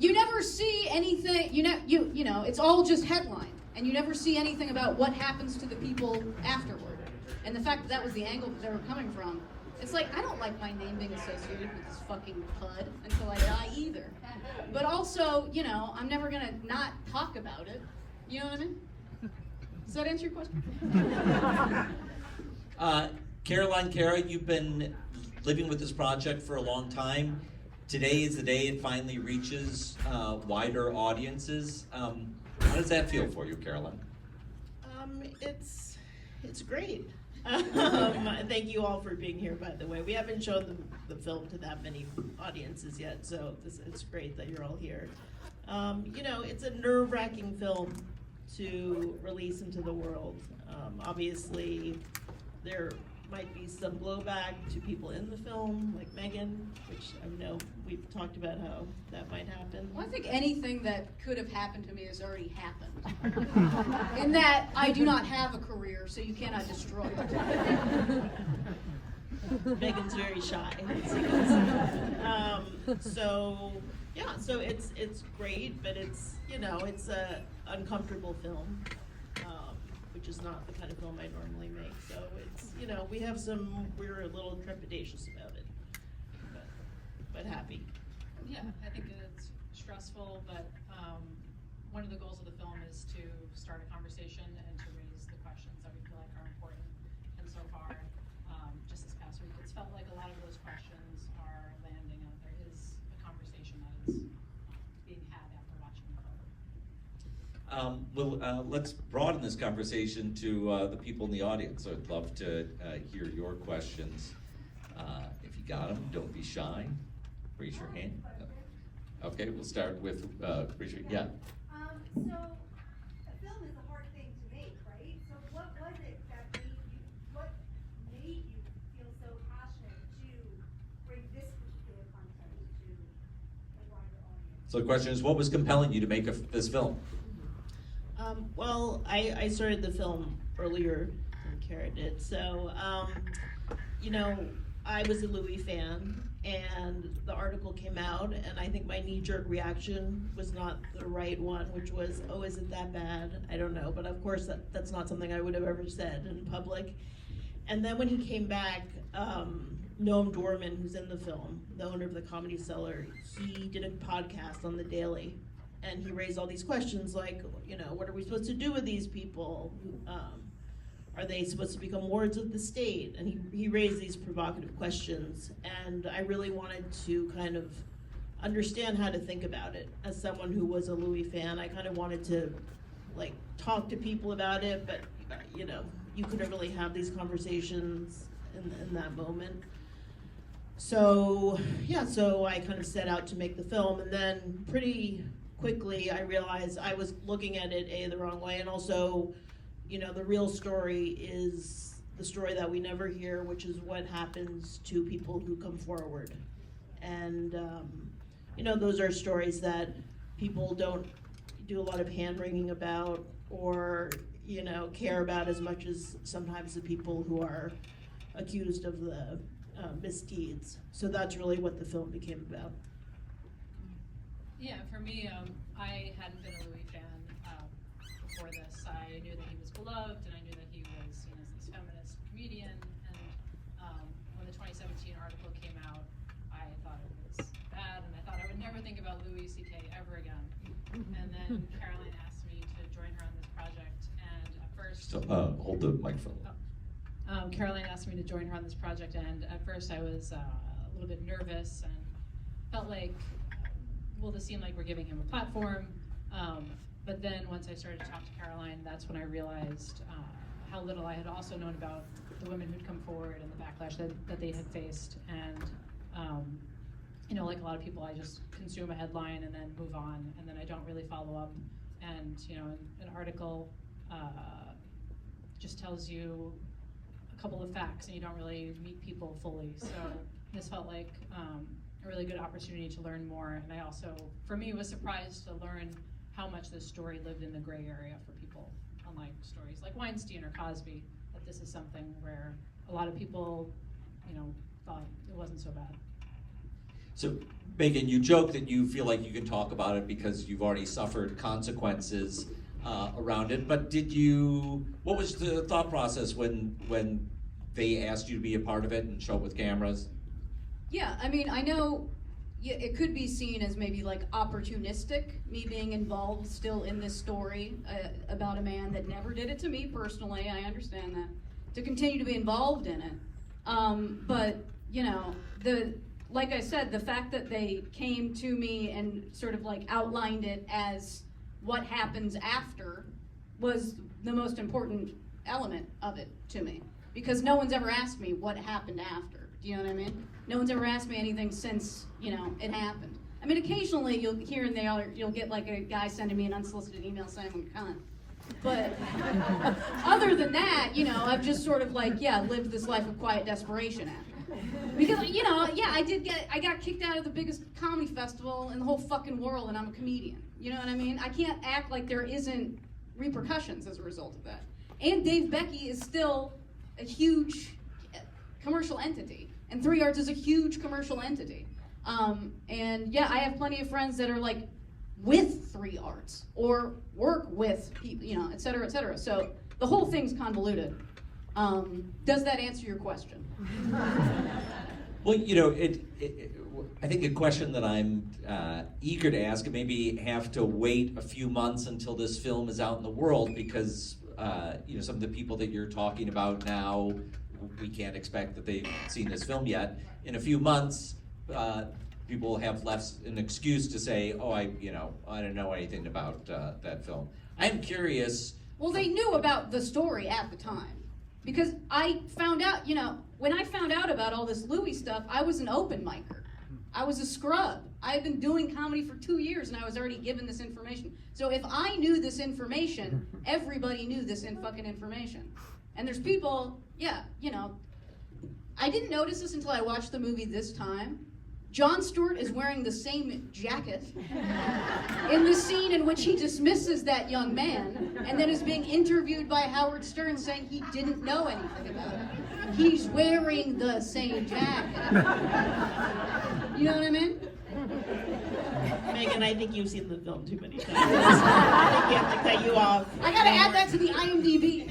you never see anything, you know, it's all just headline, and you never see anything about what happens to the people afterward. And the fact that that was the angle that they were coming from, it's like, I don't like my name being associated with this fucking PUD until I die either. But also, you know, I'm never gonna not talk about it. You know what I mean? Does that answer your question? Caroline, Cara, you've been living with this project for a long time. Today is the day it finally reaches wider audiences. How does that feel for you, Caroline? It's great. Thank you all for being here, by the way. We haven't shown the film to that many audiences yet, so it's great that you're all here. You know, it's a nerve-wracking film to release into the world. Obviously, there might be some blowback to people in the film, like Megan, which I know we've talked about how that might happen. Well, I think anything that could have happened to me has already happened. In that I do not have a career, so you cannot destroy it. Megan's very shy. So yeah, so it's great, but it's, you know, it's a uncomfortable film, which is not the kind of film I normally make. So it's, you know, we're a little trepidatious about it, but happy. Yeah, I think it's stressful, but one of the goals of the film is to start a conversation and to raise the questions that we feel like are important. And so far, just this past week, it's felt like a lot of those questions are landing, and there is a conversation that is being had after watching the film. Let's broaden this conversation to the people in the audience. I'd love to hear your questions. If you got them, don't be shy. Raise your hand. Okay, we'll start with Richard. Yeah. So, a film is a hard thing to make, right? So, what was it that made you feel so passionate to bring this particular content to a wider audience? So the question is, what was compelling you to make this film? Well, I started the film earlier than Cara did, so, you know, I was a Louis fan, and the article came out, and I think my knee-jerk reaction was not the right one, which was, oh, is it that bad? I don't know, but of course that's not something I would have ever said in public. And then when he came back, Noam Dorman, who's in the film, the owner of the Comedy Cellar, he did a podcast on The Daily, and he raised all these questions like, you know, what are we supposed to do with these people? Are they supposed to become wards of the state? And he raised these provocative questions, and I really wanted to kind of understand how to think about it. As someone who was a Louis fan, I kind of wanted to like talk to people about it, but you know, you couldn't really have these conversations in that moment. So yeah, so I kind of set out to make the film, and then pretty quickly I realized I was looking at it the wrong way, and also, you know, the real story is the story that we never hear, which is what happens to people who come forward. And, you know, those are stories that people don't do a lot of hand-wringing about or, you know, care about as much as sometimes the people who are accused of the misdeeds. So that's really what the film became about. Yeah, for me, I hadn't been a Louis fan before this. I knew that he was beloved, and I knew that he was seen as this feminist comedian. And when the 2017 article came out, I thought it was bad, and I thought I would never think about Louis C.K. ever again. And then Caroline asked me to join her on this project, and at first... So, hold the microphone. Caroline asked me to join her on this project, and at first I was a little bit nervous and felt like, well, this seemed like we're giving him a platform. But then once I started to talk to Caroline, that's when I realized how little I had also known about the women who'd come forward and the backlash that they had faced. And, you know, like a lot of people, I just consume a headline and then move on, and then I don't really follow up. And, you know, an article just tells you a couple of facts, and you don't really meet people fully. So this felt like a really good opportunity to learn more. And I also, for me, was surprised to learn how much this story lived in the gray area for people, unlike stories like Weinstein or Cosby, that this is something where a lot of people, you know, thought it wasn't so bad. So Megan, you joke that you feel like you can talk about it because you've already suffered consequences around it, but what was the thought process when they asked you to be a part of it and show up with cameras? Yeah, I mean, I know it could be seen as maybe like opportunistic, me being involved still in this story about a man that never did it to me personally, I understand that, to continue to be involved in it. But, you know, like I said, the fact that they came to me and sort of like outlined it as what happens after was the most important element of it to me. Because no one's ever asked me what happened after. Do you know what I mean? No one's ever asked me anything since, you know, it happened. I mean, occasionally you'll here and there, you'll get like a guy sending me an unsolicited email saying I'm a cunt. But other than that, you know, I've just sort of like, lived this life of quiet desperation after. Because, you know, I got kicked out of the biggest comedy festival in the whole fucking world, and I'm a comedian. You know what I mean? I can't act like there isn't repercussions as a result of that. And Dave Becky is still a huge commercial entity, and 3 Arts is a huge commercial entity. And I have plenty of friends that are like with 3 Arts or work with people, you know, et cetera, et cetera. So the whole thing's convoluted. Does that answer your question? Well, you know, I think a question that I'm eager to ask, and maybe have to wait a few months until this film is out in the world, because you know, some of the people that you're talking about now, we can't expect that they've seen this film yet. In a few months, people have less an excuse to say, oh, I don't know anything about that film. I'm curious. Well, they knew about the story at the time. Because I found out, you know, when I found out about all this Louis stuff, I was an open micer. I was a scrub. I had been doing comedy for 2 years, and I was already given this information. So if I knew this information, everybody knew this fucking information. And there's people, you know, I didn't notice this until I watched the movie this time. Jon Stewart is wearing the same jacket in the scene in which he dismisses that young man and then is being interviewed by Howard Stern saying he didn't know anything about it. He's wearing the same jacket. You know what I mean? Megan, I think you've seen the film too many times. I think we have to cut you off. I gotta add that to the IMDb.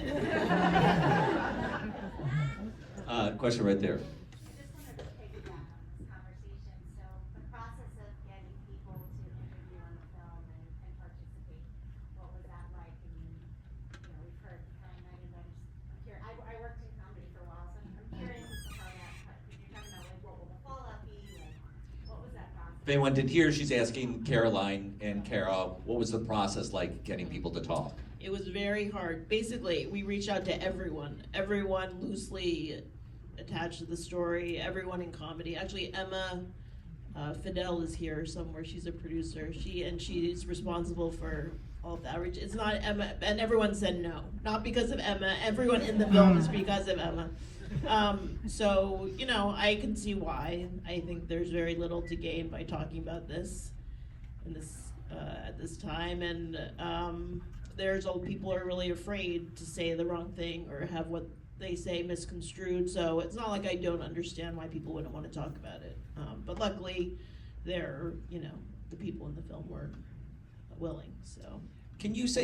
Question right there. If anyone didn't hear, she's asking Caroline and Cara, what was the process like getting people to talk? It was very hard. Basically, we reached out to everyone loosely attached to the story, everyone in comedy. Actually, Emma Fidel is here somewhere. She's a producer. She's responsible for all of the outreach. It's not Emma, and everyone said no. Not because of Emma. Everyone in the film is because of Emma. So, you know, I can see why. I think there's very little to gain by talking about this in this at this time, and there's old people are really afraid to say the wrong thing or have what they say misconstrued. So it's not like I don't understand why people wouldn't want to talk about it. But luckily, the people in the film were willing. So. Can you say